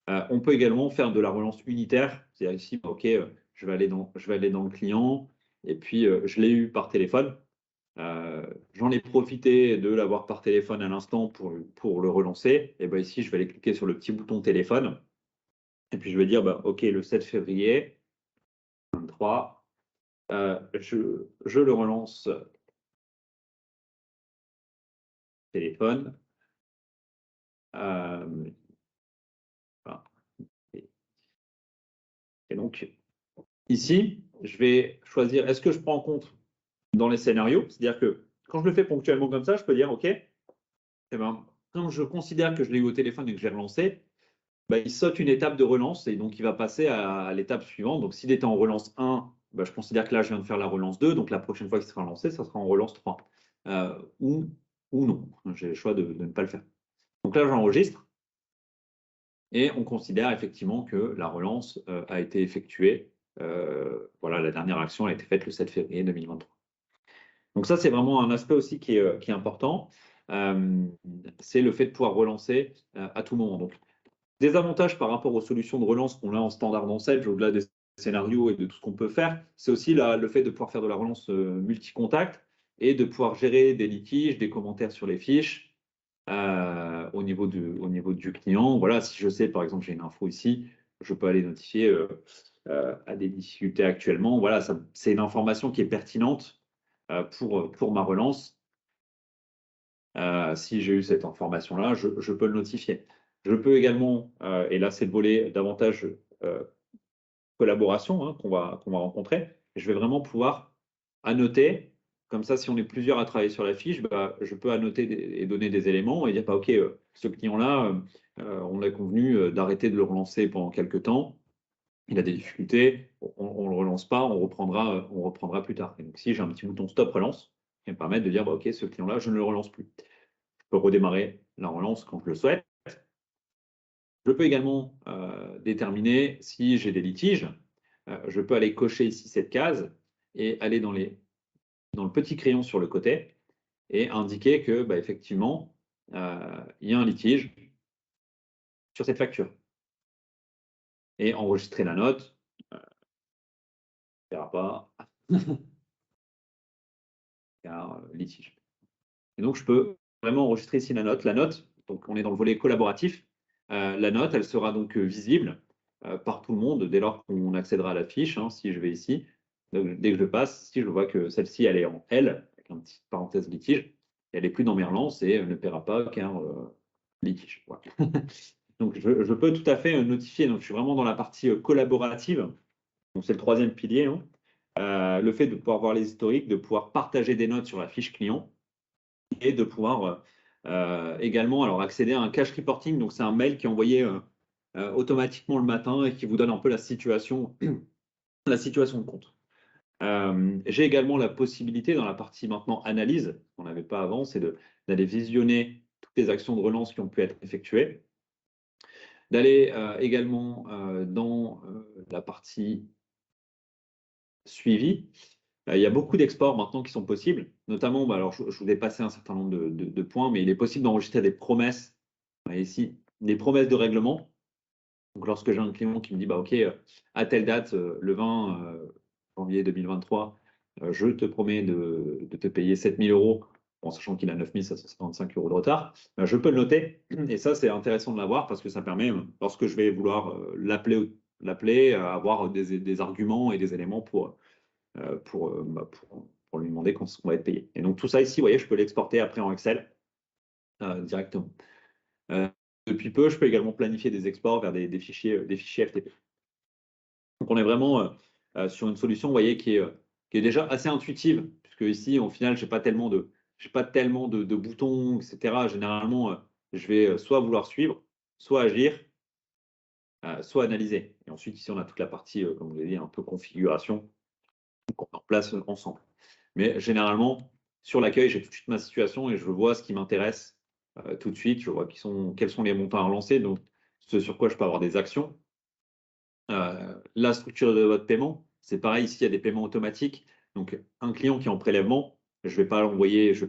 On peut également faire de la relance unitaire, c'est-à-dire ici, bah, OK, je vais aller dans le client, et puis je l'ai eu par téléphone. J'en ai profité de l'avoir par téléphone à l'instant pour le relancer. Et ben ici, je vais aller cliquer sur le petit bouton téléphone. Et puis, je vais dire, bah, OK, le 7 février 2023, je le relance téléphone. Voilà. Et donc, ici, je vais choisir, est-ce que je prends en compte dans les scénarios? C'est-à-dire que quand je le fais ponctuellement comme ça, je peux dire, OK, eh ben, quand je considère que je l'ai eu au téléphone et que je l'ai relancé, bah, il saute une étape de relance et donc il va passer à l'étape suivante. Donc, s'il était en relance 1, bah, je considère que là, je viens de faire la relance 2. Donc, la prochaine fois qu'il sera relancé, ça sera en relance 3. Ou non. J'ai le choix de ne pas le faire. Donc là, j'enregistre et on considère effectivement que la relance a été effectuée. Voilà, la dernière action a été faite le 7 février 2023. Donc ça, c'est vraiment un aspect aussi qui est important. C'est le fait de pouvoir relancer à tout moment. Donc, des avantages par rapport aux solutions de relance qu'on a en standard dans Sedge, au-delà des scénarios et de tout ce qu'on peut faire, c'est aussi le fait de pouvoir faire de la relance multi-contact et de pouvoir gérer des litiges, des commentaires sur les fiches au niveau du client. Voilà, si je sais, par exemple, j'ai une info ici, je peux aller notifier à des difficultés actuellement. Voilà, c'est une information qui est pertinente pour ma relance. Si j'ai eu cette information-là, je peux le notifier. Je peux également, et là c'est le volet davantage collaboration qu'on va rencontrer, je vais vraiment pouvoir annoter, comme ça si on est plusieurs à travailler sur la fiche, bah, je peux annoter et donner des éléments et dire, bah, OK, ce client-là, on a convenu d'arrêter de le relancer pendant quelques temps, il a des difficultés, on ne le relance pas, on reprendra plus tard. Et donc si j'ai un petit bouton stop relance, qui va me permettre de dire, bah, OK, ce client-là, je ne le relance plus. Je peux redémarrer la relance quand je le souhaite. Je peux également déterminer si j'ai des litiges. Je peux aller cocher ici cette case et aller dans le petit crayon sur le côté et indiquer que, bah, effectivement, il y a un litige sur cette facture. Et enregistrer la note. Verra pas. Car litige. Et donc, je peux vraiment enregistrer ici la note. La note, donc on est dans le volet collaboratif. La note, elle sera donc visible par tout le monde dès lors qu'on accédera à la fiche. Hein, si je vais ici, donc, dès que je passe, si je vois que celle-ci, elle est en L, avec une petite parenthèse litige, et elle n'est plus dans mes relances et elle ne paiera pas car litige. Voilà. Donc je peux tout à fait notifier. Donc je suis vraiment dans la partie collaborative. Donc c'est le troisième pilier. Hein. Le fait de pouvoir voir les historiques, de pouvoir partager des notes sur la fiche client et de pouvoir également alors, accéder à un cache reporting. Donc, c'est un mail qui est envoyé automatiquement le matin et qui vous donne un peu la situation de compte. J'ai également la possibilité, dans la partie maintenant analyse, qu'on n'avait pas avant, c'est d'aller visionner toutes les actions de relance qui ont pu être effectuées, d'aller également dans la partie suivi. Il y a beaucoup d'exports maintenant qui sont possibles, notamment, bah, alors je vous ai passé un certain nombre de points, mais il est possible d'enregistrer des promesses, ici, des promesses de règlement. Donc lorsque j'ai un client qui me dit, bah, OK, à telle date, le 20 janvier 2023, je te promets de te payer 7 000 euros, en sachant qu'il a 9 755 euros de retard, je peux le noter. Et ça, c'est intéressant de l'avoir parce que ça permet, lorsque je vais vouloir l'appeler, avoir des arguments et des éléments pour lui demander quand on va être payé. Et donc tout ça ici, vous voyez, je peux l'exporter après en Excel directement. Depuis peu, je peux également planifier des exports vers des fichiers FTP. Donc on est vraiment sur une solution, vous voyez, qui est déjà assez intuitive, puisque ici, au final, je n'ai pas tellement de boutons, etc. Généralement, je vais soit vouloir suivre, soit agir, soit analyser. Et ensuite, ici, on a toute la partie, comme vous l'avez dit, un peu configuration qu'on met en place ensemble. Mais généralement, sur l'accueil, j'ai tout de suite ma situation et je vois ce qui m'intéresse tout de suite. Je vois quels sont les montants à relancer, donc ce sur quoi je peux avoir des actions. La structure de votre paiement, c'est pareil, ici, il y a des paiements automatiques. Donc, un client qui est en prélèvement, je ne vais pas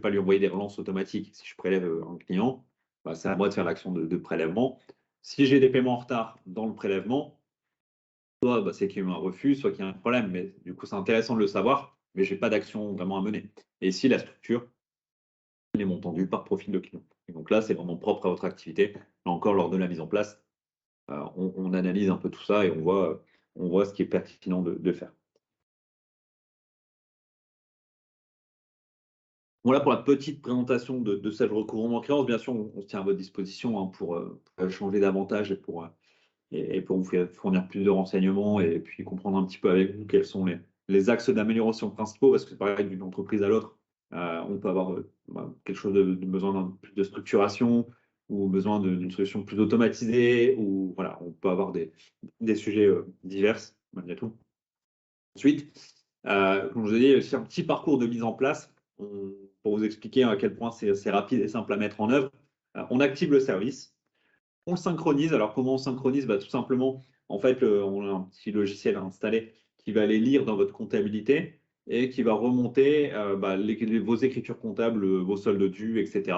lui envoyer des relances automatiques. Si je prélève un client, bah, c'est à moi de faire l'action de prélèvement. Si j'ai des paiements en retard dans le prélèvement, soit bah, c'est qu'il y a eu un refus, soit qu'il y a un problème. Mais du coup, c'est intéressant de le savoir, mais je n'ai pas d'action vraiment à mener. Et ici, la structure, les montants dus par profil de client. Et donc là, c'est vraiment propre à votre activité. Là encore, lors de la mise en place, on analyse un peu tout ça et on voit ce qui est pertinent de faire. Voilà pour la petite présentation de Sage Recouvrement Créance. Bien sûr, on se tient à votre disposition hein, pour échanger davantage et pour vous fournir plus de renseignements et puis comprendre un petit peu avec vous quels sont les axes d'amélioration principaux, parce que c'est pareil d'une entreprise à l'autre. On peut avoir quelque chose de besoin d'un plus de structuration ou besoin d'une solution plus automatisée, ou voilà, on peut avoir des sujets divers malgré tout. Ensuite, comme je vous ai dit, c'est un petit parcours de mise en place pour vous expliquer à quel point c'est rapide et simple à mettre en œuvre. On active le service, on le synchronise. Alors, comment on synchronise? Tout simplement, en fait, on a un petit logiciel à installer qui va aller lire dans votre comptabilité et qui va remonter vos écritures comptables, vos soldes dus, etc.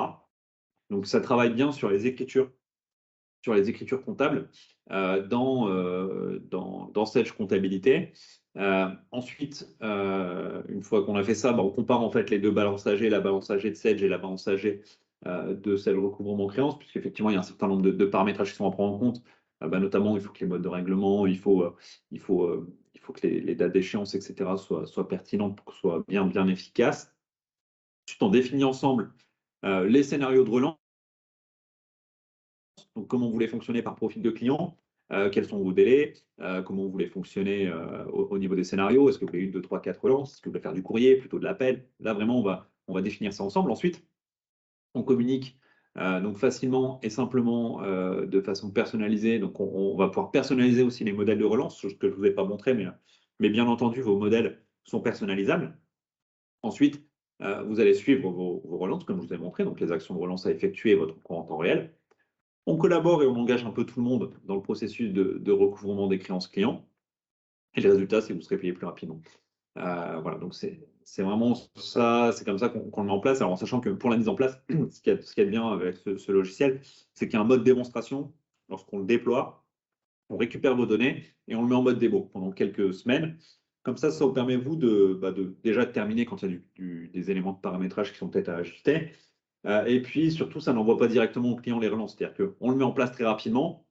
Donc, ça travaille bien sur les écritures comptables dans Sage Comptabilité. Ensuite, une fois qu'on a fait ça, on compare en fait les deux balances AG, la balance AG de Sage et la balance AG de Sage Recouvrement Créance, puisqu'effectivement, il y a un certain nombre de paramétrages qui sont à prendre en compte. Notamment, il faut que les modes de règlement, il faut que les dates d'échéance, etc., soient pertinentes pour que ce soit bien efficace. Ensuite, on définit ensemble les scénarios de relance. Donc, comment vous voulez fonctionner par profil de client, quels sont vos délais, comment vous voulez fonctionner au niveau des scénarios, est-ce que vous voulez 1, 2, 3, 4 relances, est-ce que vous voulez faire du courrier, plutôt de l'appel. Là, vraiment, on va définir ça ensemble. Ensuite, on communique donc facilement et simplement de façon personnalisée. Donc, on va pouvoir personnaliser aussi les modèles de relance, ce que je ne vous ai pas montré, mais bien entendu, vos modèles sont personnalisables. Ensuite, vous allez suivre vos relances, comme je vous ai montré, donc les actions de relance à effectuer, votre compte en temps réel. On collabore et on engage un peu tout le monde dans le processus de recouvrement des créances clients. Et le résultat, c'est que vous serez payé plus rapidement. Voilà, donc c'est vraiment ça, c'est comme ça qu'on le met en place. Alors en sachant que pour la mise en place, ce qu'il y a de bien avec ce logiciel, c'est qu'il y a un mode démonstration. Lorsqu'on le déploie, on récupère vos données et on le met en mode démo pendant quelques semaines. Comme ça vous permet, vous, déjà de terminer quand il y a des éléments de paramétrage qui sont peut-être à ajuster. Et puis surtout, ça n'envoie pas directement au client les relances. C'est-à-dire qu'on le met en place très rapidement,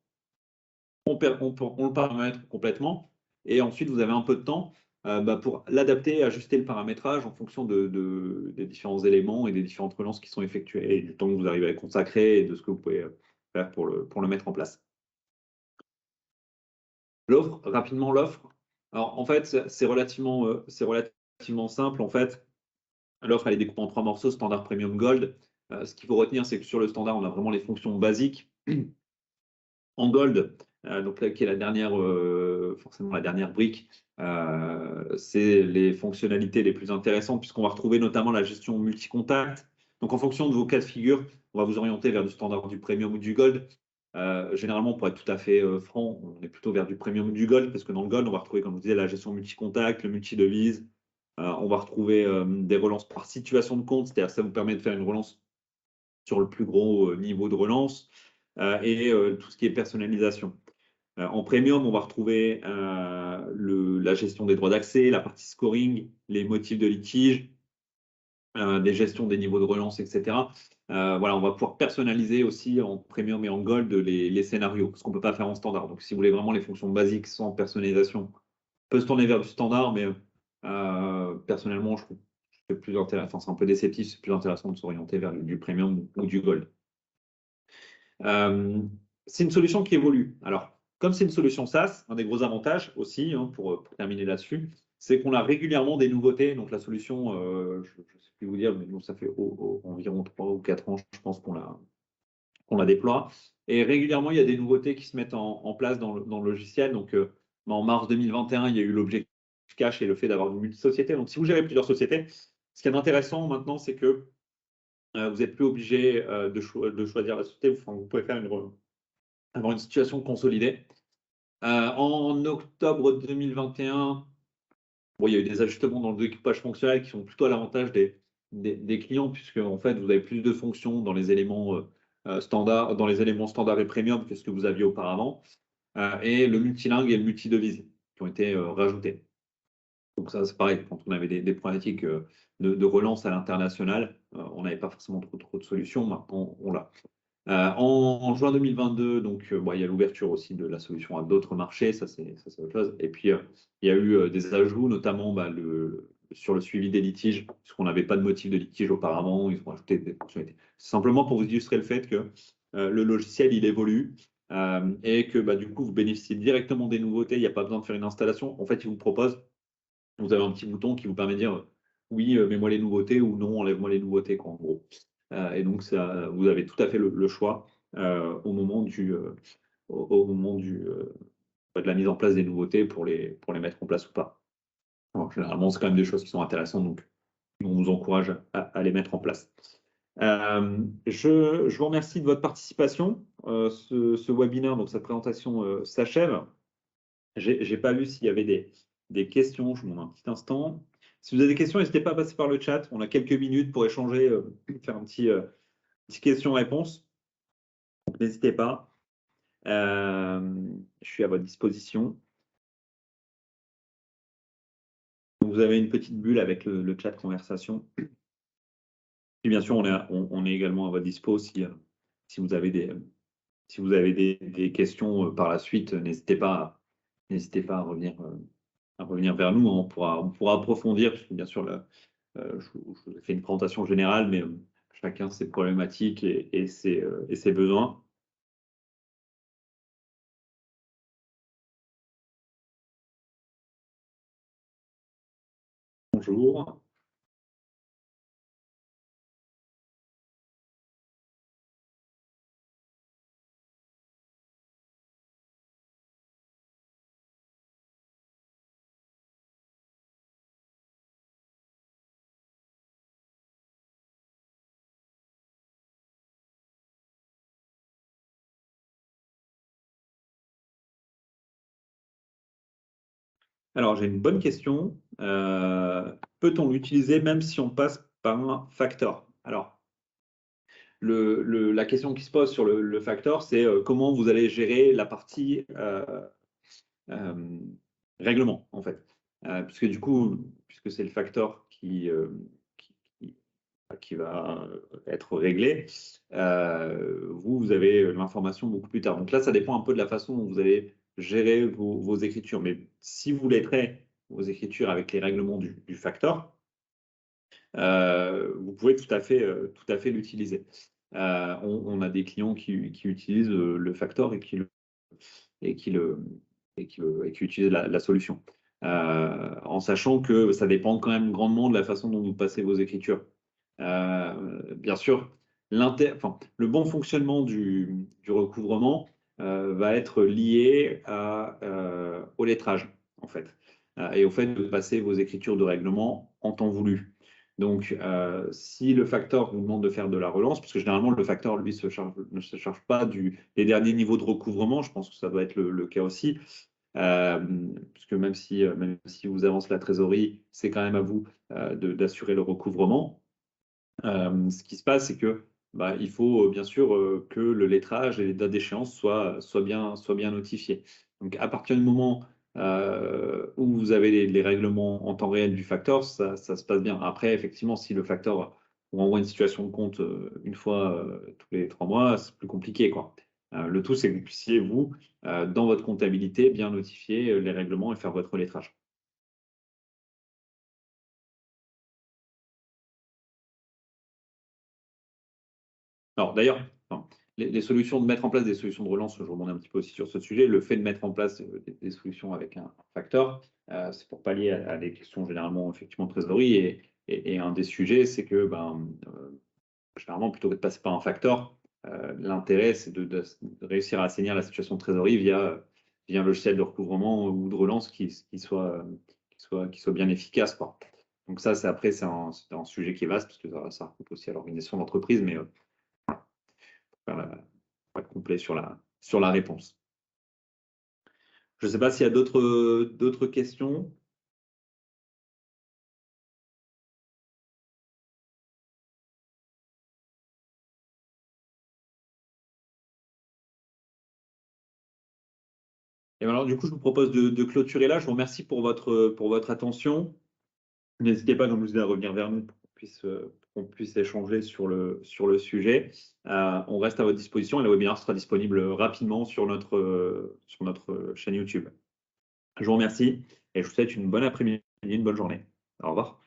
on le paramètre complètement, et ensuite vous avez un peu de temps pour l'adapter, ajuster le paramétrage en fonction des différents éléments et des différentes relances qui sont effectuées, et du temps que vous arrivez à consacrer et de ce que vous pouvez faire pour le mettre en place. L'offre, rapidement l'offre. Alors en fait, c'est relativement simple en fait. L'offre, elle est découpée en 3 morceaux, standard, premium, gold. Ce qu'il faut retenir, c'est que sur le standard, on a vraiment les fonctions basiques. En gold, donc là, qui est la dernière, forcément la dernière brique, c'est les fonctionnalités les plus intéressantes, puisqu'on va retrouver notamment la gestion multi-contact. Donc en fonction de vos cas de figure, on va vous orienter vers du standard, du premium ou du gold. Généralement, pour être tout à fait franc, on est plutôt vers du premium ou du gold, parce que dans le gold, on va retrouver, comme je vous disais, la gestion multi-contact, le multi-devise. On va retrouver des relances par situation de compte, c'est-à-dire que ça vous permet de faire une relance sur le plus gros niveau de relance, et tout ce qui est personnalisation. En premium, on va retrouver la gestion des droits d'accès, la partie scoring, les motifs de litige, des gestions des niveaux de relance, etc. Voilà, on va pouvoir personnaliser aussi en premium et en gold les scénarios, ce qu'on ne peut pas faire en standard. Donc, si vous voulez vraiment les fonctions basiques sans personnalisation, on peut se tourner vers du standard, mais personnellement, je trouve que c'est plus intéressant. Enfin, c'est un peu déceptif, c'est plus intéressant de s'orienter vers du premium ou du gold. C'est une solution qui évolue. Alors, comme c'est une solution SaaS, un des gros avantages aussi, pour terminer là-dessus, c'est qu'on a régulièrement des nouveautés. Donc, la solution, je ne sais plus vous dire, mais nous, ça fait environ 3 ou 4 ans, je pense qu'on la déploie. Et régulièrement, il y a des nouveautés qui se mettent en place dans le logiciel. Donc, en mars 2021, il y a eu l'objectif cash et le fait d'avoir une multi-société. Donc, si vous gérez plusieurs sociétés, ce qui est intéressant maintenant, c'est que vous n'êtes plus obligé de choisir la société. Vous pouvez faire avoir une situation consolidée. En octobre 2021, bon, il y a eu des ajustements dans le découpage fonctionnel qui sont plutôt à l'avantage des clients, puisque en fait, vous avez plus de fonctions dans les éléments standards, et premium que ce que vous aviez auparavant, et le multilingue et le multidevise qui ont été rajoutés. Donc ça, c'est pareil, quand on avait des problématiques de relance à l'international, on n'avait pas forcément trop de solutions. Maintenant, on l'a. En juin 2022, donc, il y a l'ouverture aussi de la solution à d'autres marchés, ça c'est autre chose. Et puis, il y a eu des ajouts, notamment sur le suivi des litiges, puisqu'on n'avait pas de motif de litige auparavant, ils ont ajouté des fonctionnalités. C'est simplement pour vous illustrer le fait que le logiciel, il évolue, et que du coup, vous bénéficiez directement des nouveautés, il n'y a pas besoin de faire une installation. En fait, il vous propose, vous avez un petit bouton qui vous permet de dire oui, mets-moi les nouveautés, ou non, enlève-moi les nouveautés, quoi, en gros. Et donc, vous avez tout à fait le choix au moment de la mise en place des nouveautés pour les mettre en place ou pas. Alors, généralement, c'est quand même des choses qui sont intéressantes, donc on vous encourage à les mettre en place. Je vous remercie de votre participation. Ce webinaire, donc cette présentation s'achève. J'ai pas vu s'il y avait des questions. Je vous demande un petit instant. Si vous avez des questions, n'hésitez pas à passer par le chat. On a quelques minutes pour échanger, faire un petit question-réponse. N'hésitez pas. Je suis à votre disposition. Vous avez une petite bulle avec le chat conversation. Et bien sûr, on est également à votre dispo si vous avez des questions par la suite. N'hésitez pas à revenir vers nous. On pourra approfondir, parce que bien sûr, je vous ai fait une présentation générale, mais chacun ses problématiques et ses besoins. Bonjour. Alors, j'ai une bonne question. Peut-on l'utiliser même si on passe par un factor? Alors, la question qui se pose sur le factor, c'est comment vous allez gérer la partie euh, règlement, en fait. Puisque du coup, puisque c'est le factor qui être réglé, vous avez l'information beaucoup plus tard. Donc là, ça dépend un peu de la façon dont vous allez gérer vos écritures. Mais si vous lettrez vos écritures avec les règlements du factor, vous pouvez tout à fait l'utiliser. On a des clients qui utilisent le factor et qui utilisent la solution. En sachant que ça dépend quand même grandement de la façon dont vous passez vos écritures. Bien sûr, le bon fonctionnement du recouvrement va être lié au lettrage, en fait, et au fait de passer vos écritures de règlement en temps voulu. Donc, si le facteur vous demande de faire de la relance, parce que généralement le facteur, lui, ne se charge pas des derniers niveaux de recouvrement, je pense que ça doit être le cas aussi, puisque même si vous avancez la trésorerie, c'est quand même à vous d'assurer le recouvrement. Ce qui se passe, c'est que il faut bien sûr que le lettrage et les dates d'échéance soient bien notifiés. Donc, à partir du moment où vous avez les règlements en temps réel du facteur, ça se passe bien. Après, effectivement, si le facteur vous renvoie une situation de compte une fois tous les 3 mois, c'est plus compliqué, quoi. Le tout, c'est que vous puissiez, vous, dans votre comptabilité, bien notifier les règlements et faire votre lettrage. Alors d'ailleurs, enfin, les solutions de mettre en place des solutions de relance, je rebondis un petit peu aussi sur ce sujet. Le fait de mettre en place des solutions avec un facteur, c'est pour pallier à des questions généralement effectivement de trésorerie. Et un des sujets, c'est que généralement, plutôt que de passer par un facteur, l'intérêt, c'est de réussir à assainir la situation de trésorerie via un logiciel de recouvrement ou de relance qui soit bien efficace, quoi. Donc ça, c'est un sujet qui est vaste, parce que ça recoupe aussi à l'organisation d'entreprise, mais pour être complet sur la réponse. Je ne sais pas s'il y a d'autres questions. Et alors, du coup, je vous propose de clôturer là. Je vous remercie pour votre attention. N'hésitez pas, comme je vous disais, à revenir vers nous pour qu'on puisse échanger sur le sujet. On reste à votre disposition et le webinaire sera disponible rapidement sur notre chaîne YouTube. Je vous remercie et je vous souhaite une bonne après-midi, une bonne journée. Au revoir.